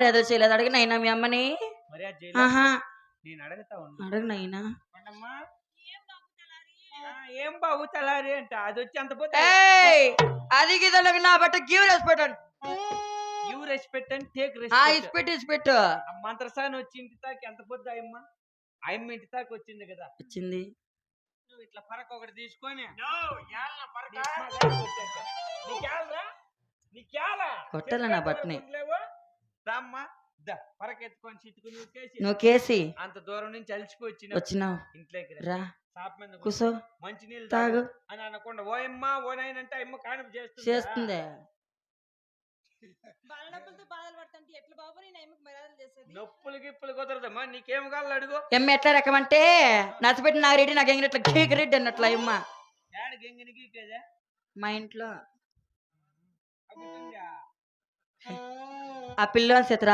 ఏదో చేయలేదు అడిగినైనా మీ అమ్మని మరి ఆహా నేను అడుగుతా ఉన్నా అడిగినైనా ఏం బాబు తలారి అంట అది వచ్చి అంత పోతే అది గిదలకు నా బట్ట give respect you respect and take ఇస్పెట్టు మంత్రసాని వచ్చి ఇంటి తాకి ఎంత పొద్దు ఆయమ్మ ఇంటి తాకి వచ్చింది కదా వచ్చింది నువ్వు ఇట్లా పరక ఒకటి తీసుకొని కొట్టాల నా బట్టని రామ్మా పరక ఎత్తుకొని చిట్టుకుని నువ్వు కేసి అంత దూరం నుంచి అలిసిపోయి వచ్చినావు ఇంట్లోకి రా షాప్ మీద కూసో మంచి నీళ్ళు తాగు అని అనకుండా ఓయమ్మా ఓనైనంటే అమ్మ కాణం చేస్తుంది నొప్పులు గిప్పులు కుదరదమ్మా నీకేం కావాలి అడుగు ఎమ్మ ఎట్లా రకమంటే నచ్చబెట్టి నాకు రెడ్డి నాకు ఎంగినట్ల కేక్ రెడ్డి అన్నట్ల అమ్మ మా ఇంట్లో ఆ పిల్లోని చేత